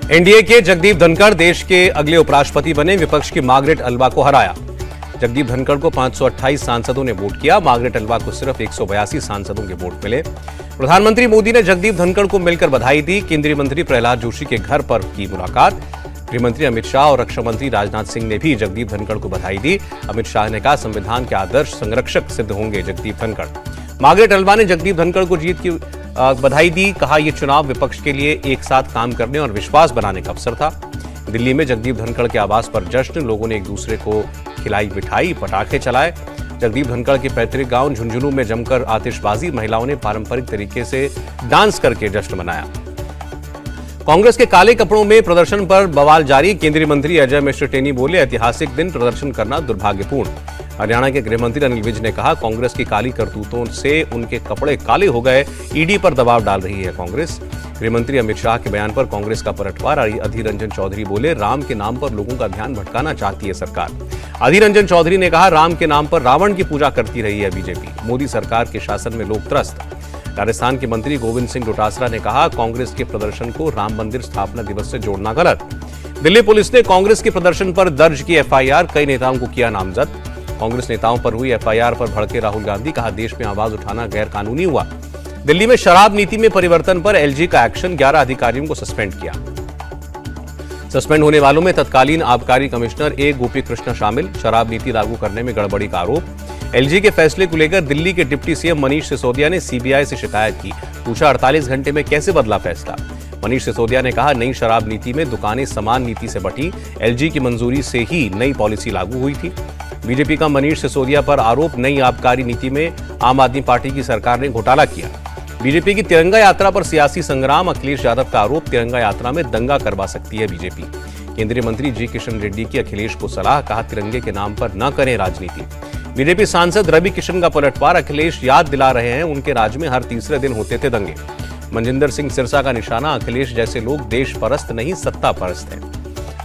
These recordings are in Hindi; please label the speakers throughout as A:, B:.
A: एनडीए के जगदीप धनखड़ देश के अगले उपराष्ट्रपति बने। विपक्ष की मार्गरेट अल्वा को हराया। जगदीप धनखड़ को 528 सांसदों ने वोट किया। मार्गरेट अल्वा को सिर्फ 182 सांसदों के वोट मिले। प्रधानमंत्री मोदी ने जगदीप धनखड़ को मिलकर बधाई दी। केंद्रीय मंत्री प्रहलाद जोशी के घर पर की मुलाकात। गृहमंत्री अमित शाह और रक्षा मंत्री राजनाथ सिंह ने भी जगदीप धनखड़ को बधाई दी। अमित शाह ने कहा, संविधान के आदर्श संरक्षक सिद्ध होंगे जगदीप धनखड़। मार्गरेट अल्वा ने जगदीप धनखड़ को जीत की बधाई दी। कहा, यह चुनाव विपक्ष के लिए एक साथ काम करने और विश्वास बनाने का अवसर था। दिल्ली में जगदीप धनखड़ के आवास पर जश्न, लोगों ने एक दूसरे को खिलाई मिठाई, पटाखे चलाए। जगदीप धनखड़ के पैतृक गांव झुंझुनू में जमकर आतिशबाजी, महिलाओं ने पारंपरिक तरीके से डांस करके जश्न मनाया। कांग्रेस के काले कपड़ों में प्रदर्शन पर बवाल जारी। केंद्रीय मंत्री अजय मिश्र टेनी बोले, ऐतिहासिक दिन प्रदर्शन करना दुर्भाग्यपूर्ण। हरियाणा के गृहमंत्री अनिल विज ने कहा, कांग्रेस की काली करतूतों से उनके कपड़े काले हो गए। ईडी पर दबाव डाल रही है कांग्रेस। गृहमंत्री अमित शाह के बयान पर कांग्रेस का पलटवार। अधीर रंजन चौधरी बोले, राम के नाम पर लोगों का ध्यान भटकाना चाहती है सरकार। अधीर रंजन चौधरी ने कहा, राम के नाम पर रावण की पूजा करती रही है बीजेपी। मोदी सरकार के शासन में लोग त्रस्त। राजस्थान के मंत्री गोविंद सिंह डोटासरा ने कहा, कांग्रेस के प्रदर्शन को राम मंदिर स्थापना दिवस से जोड़ना गलत। दिल्ली पुलिस ने कांग्रेस के प्रदर्शन पर दर्ज की एफआईआर, कई नेताओं को किया नामजद। कांग्रेस नेताओं पर हुई एफआईआर पर भड़के राहुल गांधी। कहा, देश में आवाज उठाना गैर कानूनी हुआ। दिल्ली में शराब नीति में परिवर्तन पर एलजी का एक्शन, 11 अधिकारियों को सस्पेंड किया। सस्पेंड होने वालों में तत्कालीन आबकारी कमिश्नर ए गोपी कृष्ण शामिल। शराब नीति लागू करने में गड़बड़ी का आरोप। एलजी के फैसले को लेकर दिल्ली के डिप्टी सीएम मनीष सिसोदिया ने सीबीआई से शिकायत की। पूछा, 48 घंटे में कैसे बदला फैसला। मनीष सिसोदिया ने कहा, नई शराब नीति में दुकानें समान नीति से बंटी। एलजी की मंजूरी से ही नई पॉलिसी लागू हुई थी। बीजेपी का मनीष सिसोदिया पर आरोप, नई आबकारी नीति में आम आदमी पार्टी की सरकार ने घोटाला किया। बीजेपी की तिरंगा यात्रा पर सियासी संग्राम, अखिलेश यादव का आरोप, तिरंगा यात्रा में दंगा करवा सकती है बीजेपी। केंद्रीय मंत्री जी किशन रेड्डी की अखिलेश को सलाह। कहा, तिरंगे के नाम पर न करें राजनीति। बीजेपी सांसद रवि किशन का पलटवार। अखिलेश याद दिला रहे हैं, उनके राज्य में हर तीसरे दिन होते थे दंगे। मनजिंदर सिंह सिरसा का निशाना, अखिलेश जैसे लोग देश परस्त नहीं सत्ता परस्त हैं।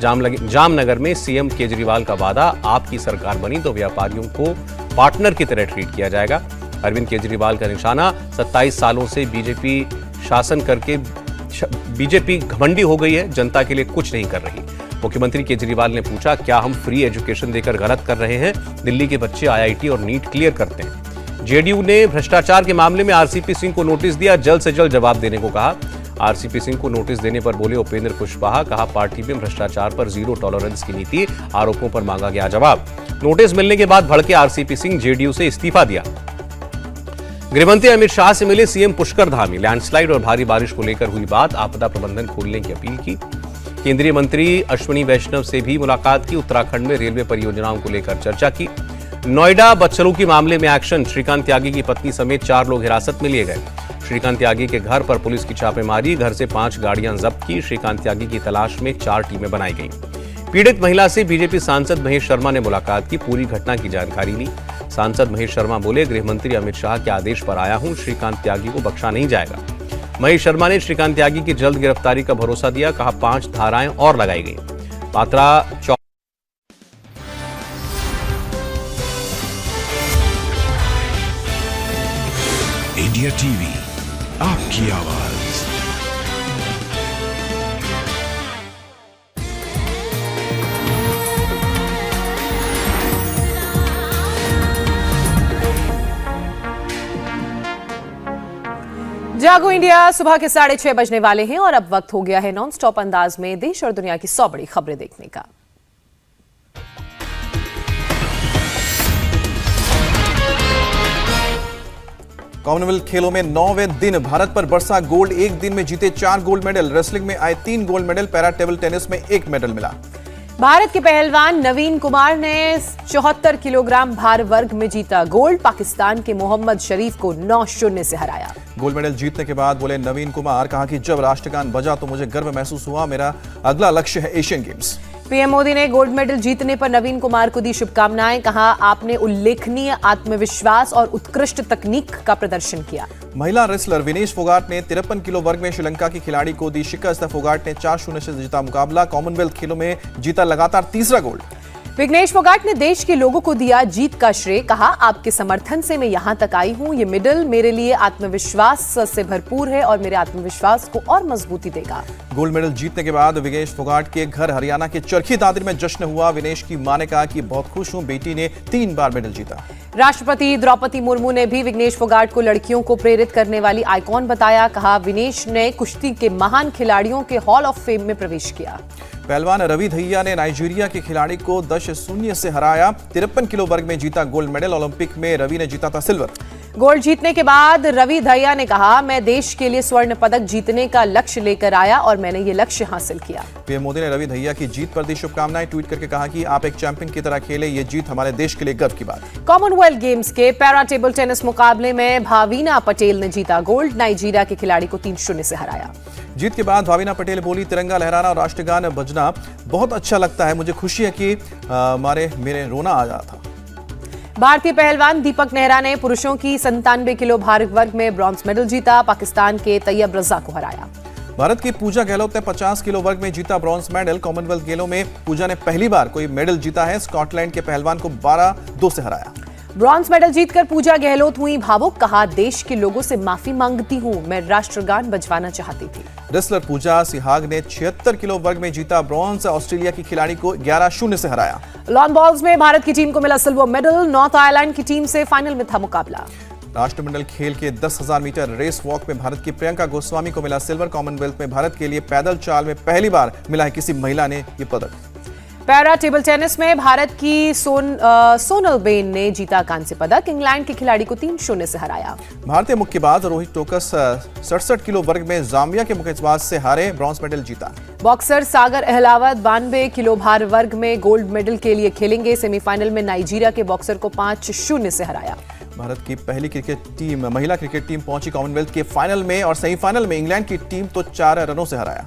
A: जामनगर में सीएम केजरीवाल का वादा, आपकी सरकार बनी तो व्यापारियों को पार्टनर की तरह ट्रीट किया जाएगा। अरविंद केजरीवाल का निशाना, 27 सालों से बीजेपी शासन करके बीजेपी घमंडी हो गई है, जनता के लिए कुछ नहीं कर रही। मुख्यमंत्री केजरीवाल ने पूछा, क्या हम फ्री एजुकेशन देकर गलत कर रहे हैं? दिल्ली के बच्चे आईआईटी और नीट क्लियर करते हैं। जेडीयू ने भ्रष्टाचार के मामले में आरसीपी सिंह को नोटिस दिया, जल्द से जल्द जवाब देने को कहा। आरसीपी सिंह को नोटिस देने पर बोले उपेंद्र कुशवाहा। कहा, पार्टी में भ्रष्टाचार पर जीरो टॉलरेंस की नीति। आरोपों पर मांगा गया जवाब। नोटिस मिलने के बाद भड़के आरसीपी सिंह, जेडीयू से इस्तीफा दिया। गृहमंत्री अमित शाह से मिले सीएम पुष्कर धामी। लैंडस्लाइड और भारी बारिश को लेकर हुई बात, आपदा प्रबंधन खोलने की अपील की। केंद्रीय मंत्री अश्विनी वैष्णव से भी मुलाकात की। उत्तराखंड में रेलवे परियोजनाओं को लेकर चर्चा की। नोएडा बदसलूकी मामले में एक्शन, श्रीकांत त्यागी की पत्नी समेत 4 लोग हिरासत में लिए गए। श्रीकांत त्यागी के घर पर पुलिस की छापेमारी, घर से 5 गाड़ियां जब्त की। श्रीकांत त्यागी की तलाश में 4 टीमें बनाई गईं। पीड़ित महिला से बीजेपी सांसद महेश शर्मा ने मुलाकात की, पूरी घटना की जानकारी ली। सांसद महेश शर्मा बोले, गृहमंत्री अमित शाह के आदेश पर आया हूं, श्रीकांत त्यागी को बख्शा नहीं जाएगा। महेश शर्मा ने श्रीकांत त्यागी की जल्द गिरफ्तारी का भरोसा दिया। कहा, 5 धाराएं और लगाई गई। पात्रा
B: इंडिया टीवी, आपकी आवाज।
C: जागो इंडिया सुबह के 6:30 बजने वाले हैं और अब वक्त हो गया है नॉन स्टॉप अंदाज में देश और दुनिया की 100 बड़ी खबरें देखने का।
D: कॉमनवेल्थ खेलों में 9वें दिन भारत पर बरसा गोल्ड। एक दिन में जीते 4 गोल्ड मेडल। रेसलिंग में आए 3 gold medal. Para table tennis में 1 मेडल मिला।
C: भारत के पहलवान नवीन कुमार ने 74 किलोग्राम भार वर्ग में जीता गोल्ड। पाकिस्तान के मोहम्मद शरीफ को 9-0 से हराया।
D: गोल्ड मेडल जीतने के बाद बोले नवीन कुमार, कहा कि जब राष्ट्रगान बजा तो मुझे गर्व महसूस हुआ। मेरा अगला लक्ष्य है एशियन गेम्स।
C: पीएम मोदी ने गोल्ड मेडल जीतने पर नवीन कुमार को दी शुभकामनाएं। कहा, आपने उल्लेखनीय आत्मविश्वास और उत्कृष्ट तकनीक का प्रदर्शन किया।
D: महिला रेसलर विनेश फोगाट ने 53 किलो वर्ग में श्रीलंका की खिलाड़ी को दी शिकस्त। फोगाट ने 4-0 से जीता मुकाबला। कॉमनवेल्थ खेलों में जीता लगातार तीसरा गोल्ड।
C: विघ्नेश फोगाट ने देश के लोगों को दिया जीत का श्रेय। कहा, आपके समर्थन से मैं यहां तक आई हूं। ये मेडल मेरे लिए आत्मविश्वास से भरपूर है और मेरे आत्मविश्वास को और मजबूती देगा।
D: गोल्ड मेडल जीतने के बाद विघ्नेश फोगाट के घर हरियाणा के चरखी दादरी में जश्न हुआ। विनेश की मां ने कहा कि बहुत खुश हूं, बेटी ने 3 बार मेडल जीता।
C: राष्ट्रपति द्रौपदी मुर्मू ने भी विघ्नेश फोगाट को लड़कियों को प्रेरित करने वाली आइकॉन बताया। कहा, विनेश ने कुश्ती के महान खिलाड़ियों के हॉल ऑफ फेम में प्रवेश किया।
D: पहलवान रवि दहिया ने नाइजीरिया के खिलाड़ी को 10-0 से हराया। 53 किलो वर्ग में जीता गोल्ड मेडल। ओलंपिक में रवि ने जीता था सिल्वर।
C: गोल्ड जीतने के बाद रवि दहिया ने कहा, मैं देश के लिए स्वर्ण पदक जीतने का लक्ष्य लेकर आया और मैंने ये लक्ष्य हासिल किया।
D: पीएम मोदी ने रवि दहिया की जीत पर दी शुभकामनाएं। ट्वीट करके कहा कि आप एक चैंपियन की तरह खेले, ये जीत हमारे देश के लिए गर्व की बात है।
C: कॉमनवेल्थ गेम्स के पैरा टेबल टेनिस मुकाबले में भावीना पटेल ने जीता गोल्ड। नाइजीरिया के खिलाड़ी को 3-0 से हराया।
D: जीत के बाद भावीना पटेल बोली, तिरंगा लहराना और राष्ट्रगान बजना बहुत अच्छा लगता है। मुझे खुशी है कि मेरे रोना आ रहा था।
C: भारतीय पहलवान दीपक नेहरा ने पुरुषों की 97 किलो भार वर्ग में ब्रॉन्ज मेडल जीता। पाकिस्तान के तैयब रजा को हराया।
D: भारत की पूजा गहलोत ने 50 किलो वर्ग में जीता ब्रॉन्ज मेडल। कॉमनवेल्थ खेलों में पूजा ने पहली बार कोई मेडल जीता है। स्कॉटलैंड के पहलवान को 12-2 से हराया।
C: ब्रॉन्ज मेडल जीतकर पूजा गहलोत हुई भावुक। कहा, देश के लोगों से माफी मांगती हूं, मैं राष्ट्रगान बजवाना चाहती थी।
D: रेसलर पूजा सिहाग ने 76 किलो वर्ग में जीता ब्रॉन्ज। ऑस्ट्रेलिया की खिलाड़ी को 11-0 से हराया।
C: लॉन बॉल्स में भारत की टीम को मिला सिल्वर मेडल। नॉर्थ आयरलैंड की टीम से फाइनल में था मुकाबला।
D: राष्ट्रमंडल खेल के 10,000 मीटर रेस वॉक में भारत की प्रियंका गोस्वामी को मिला सिल्वर। कॉमनवेल्थ में भारत के लिए पैदल चाल में पहली बार मिला है किसी महिला ने ये पदक।
C: पैरा टेबल टेनिस में भारत की सोनल बेन ने जीता कांस्य पदक। इंग्लैंड के खिलाड़ी को 3-0 से हराया।
D: भारतीय मुक्केबाज रोहित टोकस 67 किलो वर्ग में जाम्बिया के मुक्केबाज से हारे, ब्रॉन्ज मेडल जीता।
C: बॉक्सर सागर अहलावत 92 किलो भार वर्ग में गोल्ड मेडल के लिए खेलेंगे। सेमीफाइनल में नाइजीरिया के बॉक्सर को 5-0 से हराया।
D: भारत की पहली महिला क्रिकेट टीम पहुंची कॉमनवेल्थ के फाइनल में और सेमीफाइनल में इंग्लैंड की टीम तो 4 रनों से हराया।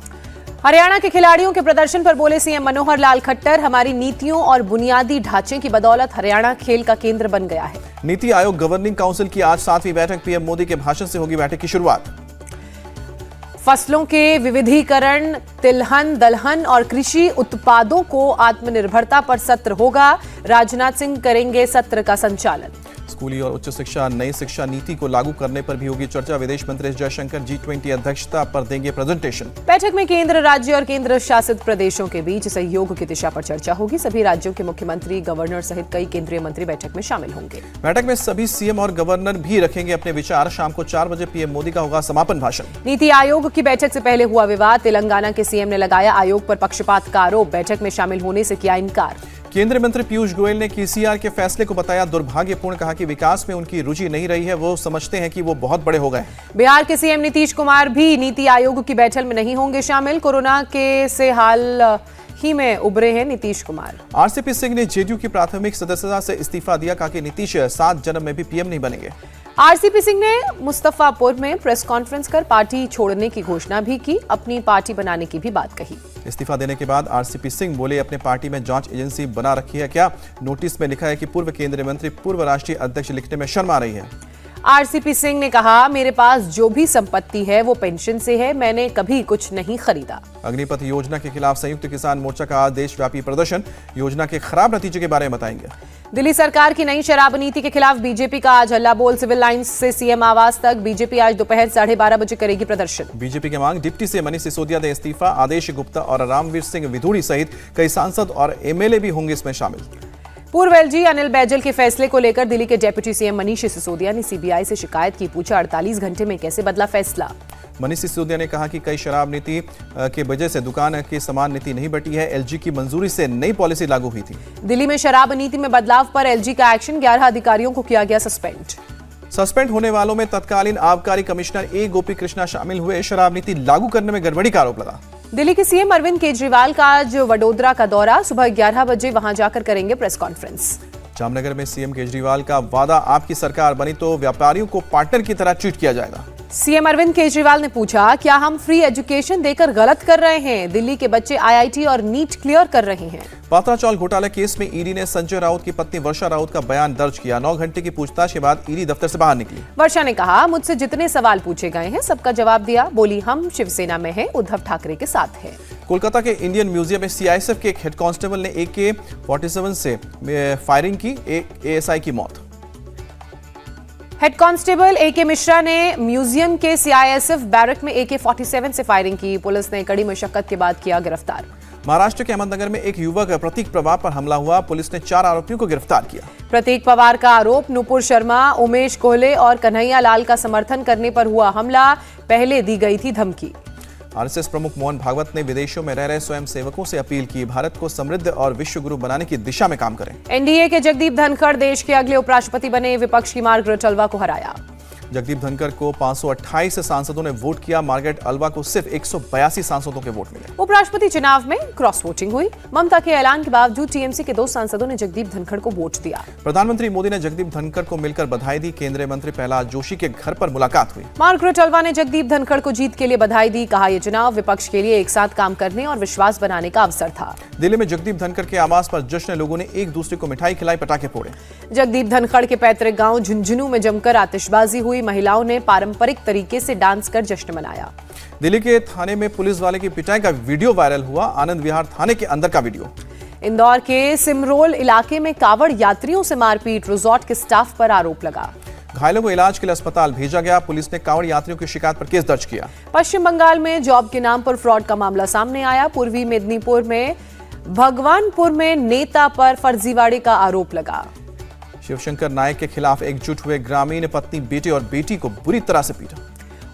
C: हरियाणा के खिलाड़ियों के प्रदर्शन पर बोले सीएम मनोहर लाल खट्टर, हमारी नीतियों और बुनियादी ढांचे की बदौलत हरियाणा खेल का केंद्र बन गया है।
D: नीति आयोग गवर्निंग काउंसिल की आज 7वीं बैठक। पीएम मोदी के भाषण से होगी बैठक की शुरुआत।
C: फसलों के विविधीकरण, तिलहन, दलहन और कृषि उत्पादों को आत्मनिर्भरता पर सत्र होगा। राजनाथ सिंह करेंगे सत्र का संचालन।
D: स्कूली और उच्च शिक्षा नई शिक्षा नीति को लागू करने पर भी होगी चर्चा। विदेश मंत्री एस जयशंकर G20 अध्यक्षता पर देंगे प्रेजेंटेशन।
C: बैठक में केंद्र, राज्य और केंद्र शासित प्रदेशों के बीच सहयोग की दिशा पर चर्चा होगी। सभी राज्यों के मुख्यमंत्री, गवर्नर सहित कई केंद्रीय मंत्री बैठक में शामिल होंगे।
D: बैठक में सभी सीएम और गवर्नर भी रखेंगे अपने विचार। शाम को 4 बजे पीएम मोदी का होगा समापन भाषण।
C: नीति आयोग की बैठक से पहले हुआ विवाद। तेलंगाना के सीएम ने लगाया आयोग पर पक्षपात का आरोप। बैठक में शामिल होने से किया इनकार।
D: केंद्रीय मंत्री पीयूष गोयल ने केसीआर के फैसले को बताया दुर्भाग्यपूर्ण। कहा कि विकास में उनकी रुचि नहीं रही है, वो समझते हैं कि वो बहुत बड़े हो गए।
C: बिहार के सीएम नीतीश कुमार भी नीति आयोग की बैठक में नहीं होंगे शामिल। कोरोना के से हाल ही में उभरे हैं नीतीश कुमार।
D: आरसीपी सिंह ने जेडीयू की प्राथमिक सदस्यता से इस्तीफा दिया। कहा कि नीतीश 7 जन्म में भी पीएम नहीं बनेंगे।
C: आरसीपी सिंह ने मुस्तफापुर में प्रेस कॉन्फ्रेंस कर पार्टी छोड़ने की घोषणा भी की। अपनी पार्टी बनाने की भी बात कही।
D: इस्तीफा देने के बाद आरसीपी सिंह बोले, अपने पार्टी में जांच एजेंसी बना रखी है क्या? नोटिस में लिखा है कि पूर्व केंद्रीय मंत्री पूर्व राष्ट्रीय अध्यक्ष लिखने में शर्म आ रही है।
C: आरसीपी सिंह ने कहा, मेरे पास जो भी संपत्ति है वो पेंशन से है, मैंने कभी कुछ नहीं खरीदा।
D: अग्निपथ योजना के खिलाफ संयुक्त किसान मोर्चा का देशव्यापी प्रदर्शन। योजना के खराब नतीजे के बारे में बताएंगे।
C: दिल्ली सरकार की नई शराब नीति के खिलाफ बीजेपी का आज हल्ला बोल। सिविल लाइंस से सीएम आवास तक बीजेपी आज दोपहर 12:30 बजे करेगी प्रदर्शन।
D: बीजेपी की मांग, डिप्टी से मनीष सिसोदिया दे इस्तीफा। आदेश गुप्ता और रामवीर सिंह विधूड़ी सहित कई सांसद और एमएलए भी होंगे इसमें शामिल।
C: पूर्व एलजी अनिल बैजल के फैसले को लेकर दिल्ली के डेप्यूटी सीएम मनीष सिसोदिया ने सीबीआई से शिकायत की। पूछा, 48 घंटे में कैसे बदला फैसला?
D: मनीष सिसोदिया ने कहा कि कई शराब नीति के वजह से दुकान की समान नीति नहीं बटी है। एलजी की मंजूरी से नई पॉलिसी लागू हुई थी।
C: दिल्ली में शराब नीति में बदलाव पर एलजी का एक्शन। 11 अधिकारियों को किया गया
D: सस्पेंड होने वालों में तत्कालीन आबकारी कमिश्नर ए गोपी कृष्णा शामिल हुए। शराब नीति लागू करने में गड़बड़ी का आरोप लगा।
C: दिल्ली के सीएम अरविंद केजरीवाल का आज वडोदरा का दौरा। सुबह 11 बजे वहां जाकर करेंगे प्रेस कॉन्फ्रेंस।
D: जामनगर में सीएम केजरीवाल का वादा, आपकी सरकार बनी तो व्यापारियों को पार्टनर की तरह ट्रीट किया जाएगा।
C: सीएम अरविंद केजरीवाल ने पूछा, क्या हम फ्री एजुकेशन देकर गलत कर रहे हैं? दिल्ली के बच्चे आईआईटी और नीट क्लियर कर रहे हैं।
D: पात्राचौल घोटाला केस में ईडी ने संजय राउत की पत्नी वर्षा राउत का बयान दर्ज किया। 9 घंटे की पूछताछ के बाद ईडी दफ्तर से बाहर निकली।
C: वर्षा ने कहा, मुझसे जितने सवाल पूछे गए हैं सबका जवाब दिया। बोली, हम शिवसेना में हैं, उद्धव ठाकरे के साथ हैं।
D: कोलकाता के इंडियन म्यूजियम में सीआईएसएफ के एक हेड कांस्टेबल ने AK-47 से फायरिंग की, एक एएसआई की मौत।
C: हेड कांस्टेबल AK मिश्रा ने म्यूजियम के सीआईएसएफ बैरक में AK-47 से फायरिंग की। पुलिस ने कड़ी मशक्कत के बाद किया गिरफ्तार।
D: महाराष्ट्र के अहमदनगर में एक युवक प्रतीक पवार पर हमला हुआ। पुलिस ने 4 आरोपियों को गिरफ्तार किया।
C: प्रतीक पवार का आरोप नुपुर शर्मा, उमेश कोहले और कन्हैया लाल का समर्थन करने पर हुआ हमला। पहले दी गई थी धमकी।
D: आरएसएस प्रमुख मोहन भागवत ने विदेशों में रह रहे स्वयं सेवकों से अपील की, भारत को समृद्ध और विश्व गुरु बनाने की दिशा में काम करें।
C: एनडीए के जगदीप धनखड़ देश के अगले उपराष्ट्रपति बने, विपक्ष की मार्गरेट अल्वा को हराया।
D: जगदीप धनखड़ को 528 सांसदों ने वोट किया, मार्गरेट अल्वा को सिर्फ 182 सांसदों के वोट मिले।
C: उपराष्ट्रपति चुनाव में क्रॉस वोटिंग हुई। ममता के ऐलान के बावजूद टीएमसी के 2 सांसदों ने जगदीप धनखड़ को वोट दिया।
D: प्रधानमंत्री मोदी ने जगदीप धनखड़ को मिलकर बधाई दी। केंद्रीय मंत्री प्रहलाद जोशी के घर पर मुलाकात हुई।
C: मार्गरेट अल्वा ने जगदीप धनखड़ को जीत के लिए बधाई दी। कहा, यह चुनाव विपक्ष के लिए एक साथ काम करने और विश्वास बनाने का अवसर था।
D: दिल्ली में जगदीप धनखड़ के आवास पर जश्न, लोगों ने एक दूसरे को मिठाई खिलाई, पटाखे फोड़े।
C: जगदीप धनखड़ के पैतृक गांव झुंझुनू में जमकर आतिशबाजी हुई। महिलाओं ने पारंपरिक तरीके से डांस कर जश्न मनाया।
D: दिल्ली के थाने में पुलिस वाले की पिटाई का वीडियो वायरल हुआ। आनंद विहार थाने के अंदर का वीडियो।
C: इंदौर के सिमरोल इलाके में कावड़ यात्रियों से मारपीट, रिजॉर्ट के स्टाफ पर आरोप लगा।
D: घायलों को इलाज के लिए अस्पताल भेजा गया। पुलिस ने कावड़ यात्रियों की शिकायत पर केस दर्ज किया।
C: पश्चिम बंगाल में जॉब के नाम पर फ्रॉड का मामला सामने आया। पूर्वी मेदिनीपुर में भगवानपुर में नेता पर फर्जीवाड़े का आरोप लगा।
D: शिवशंकर नायक के खिलाफ एकजुट हुए ग्रामीण, पत्नी, बेटे और बेटी को बुरी तरह से पीटा।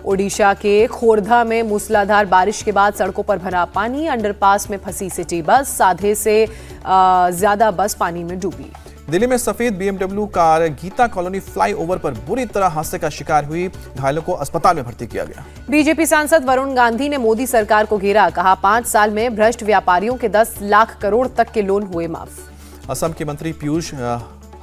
C: ओडिशा के खोरधा में मूसलाधार बारिश के बाद सड़कों पर भरा पानी, अंडरपास में फंसी सिटी बस, आधे से ज्यादा बस पानी में डूबी।
D: दिल्ली में सफेद BMW car Geeta colony flyover पर बुरी तरह हादसे का शिकार हुई। घायलों को अस्पताल में भर्ती किया गया।
C: बीजेपी सांसद वरुण गांधी ने मोदी सरकार को घेरा। कहा, 5 साल में भ्रष्ट व्यापारियों के 10 लाख करोड़ तक के लोन हुए माफ।
D: असम के मंत्री पीयूष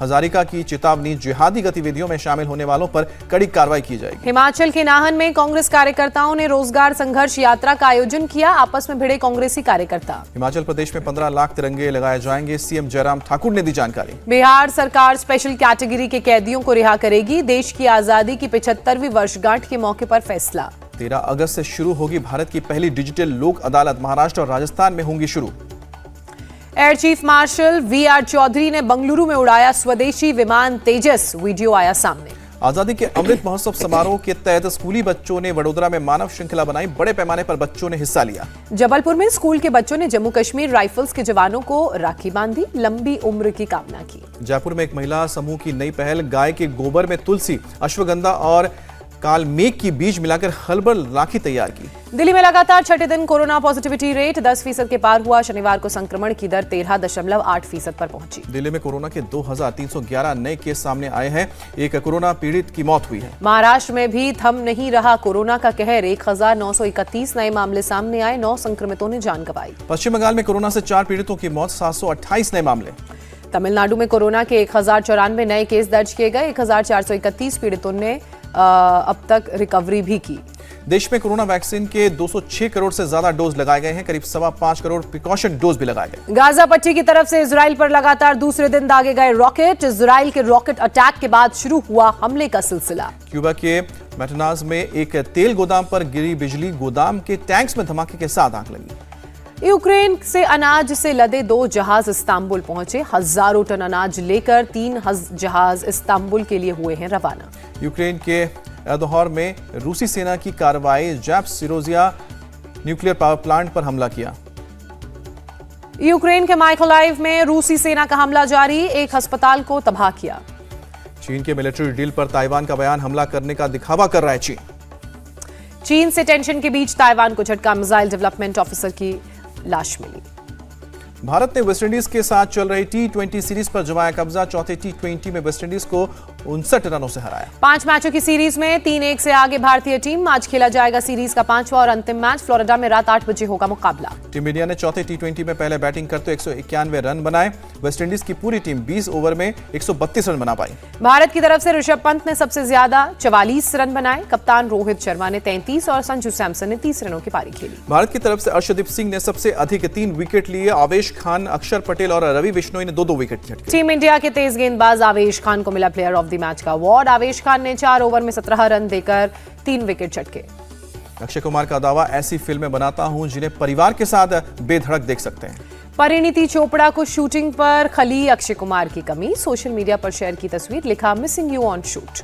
D: हजारिका की चेतावनी, जिहादी गतिविधियों में शामिल होने वालों पर कड़ी कार्रवाई की जाएगी।
C: हिमाचल के नाहन में कांग्रेस कार्यकर्ताओं ने रोजगार संघर्ष यात्रा का आयोजन किया। आपस में भिड़े कांग्रेसी कार्यकर्ता।
D: हिमाचल प्रदेश में 15 लाख तिरंगे लगाए जाएंगे, सीएम जयराम ठाकुर ने दी जानकारी।
C: बिहार सरकार स्पेशल कैटेगरी के कैदियों को रिहा करेगी। देश की आजादी की 75वीं वर्षगांठ के मौके पर फैसला।
D: 13 अगस्त से शुरू होगी भारत की पहली डिजिटल लोक अदालत। महाराष्ट्र और राजस्थान में होंगी शुरू।
C: Air chief marshal VR Chaudhary ने बंगलुरु में उड़ाया स्वदेशी विमान तेजस। वीडियो आया सामने।
D: आजादी के अमृत महोत्सव समारोह के तहत स्कूली बच्चों ने वडोदरा में मानव श्रृंखला बनाई। बड़े पैमाने पर बच्चों ने हिस्सा लिया।
C: जबलपुर में स्कूल के बच्चों ने जम्मू कश्मीर राइफल्स के जवानों को राखी बांधी, लंबी उम्र की कामना की।
D: जयपुर में एक महिला समूह की नई पहल, गाय के गोबर में तुलसी, अश्वगंधा और कालमेघ की बीज मिलाकर हर्बल राखी तैयार की।
C: दिल्ली में लगातार छठे दिन कोरोना पॉजिटिविटी रेट 10% के पार हुआ। शनिवार को संक्रमण की दर 13.8% पर पहुंची।
D: दिल्ली में कोरोना के 2311 नए केस सामने आए हैं। एक कोरोना पीड़ित की मौत हुई है।
C: महाराष्ट्र में भी थम नहीं रहा कोरोना का कहर। 1931 नए मामले सामने आए। 9 संक्रमितों ने जान गंवाई।
D: पश्चिम बंगाल में कोरोना से 4 पीड़ितों की मौत, 728 नए मामले।
C: तमिलनाडु में कोरोना के 1094 नए केस दर्ज किए गए। 1431 पीड़ितों ने अब तक रिकवरी भी की।
D: देश में कोरोना वैक्सीन के 206 करोड़ से ज्यादा डोज लगाए गए हैं। करीब 5.25 करोड़ प्रिकॉशन डोज भी लगाए गए।
C: गाजा पट्टी की तरफ से इजराइल पर लगातार दूसरे दिन दागे गए रॉकेट। इजराइल के रॉकेट अटैक के बाद शुरू हुआ हमले का सिलसिला।
D: क्यूबा के मैटनाज में एक तेल गोदाम पर गिरी बिजली, गोदाम के टैंक्स में धमाके के साथ आग लगी।
C: यूक्रेन से अनाज से लदे 2 जहाज इस्तांबुल पहुंचे। हजारों टन अनाज लेकर 3 जहाज इस्तांबुल के लिए हुए हैं रवाना।
D: यूक्रेन के एदोहर में रूसी सेना की कार्रवाई, ज़ैपोरिज़िया न्यूक्लियर पावर प्लांट पर हमला किया।
C: यूक्रेन के माइकोलाइव में रूसी सेना का हमला जारी, एक अस्पताल को तबाह किया।
D: चीन के मिलिट्री डील पर ताइवान का बयान, हमला करने का दिखावा कर रहा है चीन।
C: चीन से टेंशन के बीच ताइवान को झटका, मिसाइल डेवलपमेंट ऑफिसर की लाश मिली।
D: भारत ने वेस्टइंडीज के साथ चल रही T20 सीरीज पर जमाया कब्जा। चौथे T20 में वेस्टइंडीज को 59 रनों से हराया।
C: 5 मैचों की सीरीज में 3-1 से आगे भारतीय टीम। आज खेला जाएगा सीरीज का 5वां और अंतिम मैच। फ्लोरिडा में रात 8 बजे होगा मुकाबला।
D: टीम इंडिया ने चौथे T20 में पहले बैटिंग करते 191 रन बनाए। वेस्टइंडीज की पूरी टीम 20 ओवर में 132 रन बना पाई।
C: भारत की तरफ से ऋषभ पंत ने सबसे ज्यादा 44 रन बनाए। कप्तान रोहित शर्मा ने 33 और संजू सैमसन ने 30 रनों की पारी खेली।
D: भारत की तरफ से अर्शदीप सिंह ने सबसे अधिक 3 विकेट लिए। आवेश खान, अक्षर पटेल और रवि बिश्नोई ने 2-2 विकेट झटके।
C: टीम इंडिया के तेज गेंदबाज आवेश खान को मिला प्लेयर ऑफ द मैच का अवार्ड। आवेश खान ने 4 ओवर में 17 रन देकर 3 विकेट झटके।
D: अक्षय कुमार का दावा, ऐसी फिल्में बनाता हूं जिन्हें परिवार के साथ बेधड़क देख सकते हैं।
C: परिणीति चोपड़ा को शूटिंग पर खली अक्षय कुमार की कमी, सोशल मीडिया पर शेयर की तस्वीर, लिखा missing you on shoot.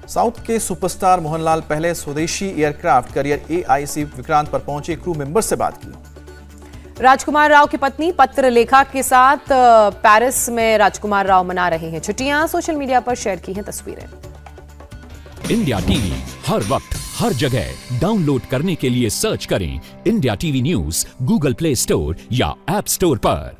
D: South के सुपरस्टार मोहनलाल पहले स्वदेशी एयरक्राफ्ट करियर AIC विक्रांत पर पहुंचे, क्रू मेंबर से बात की।
C: राजकुमार राव की पत्नी पत्र लेखा के साथ पेरिस में राजकुमार राव मना रहे हैं छुट्टियां, सोशल मीडिया पर शेयर की हैं तस्वीरें।
E: इंडिया टीवी हर वक्त हर जगह डाउनलोड करने के लिए सर्च करें India TV news Google play store या ऐप स्टोर पर।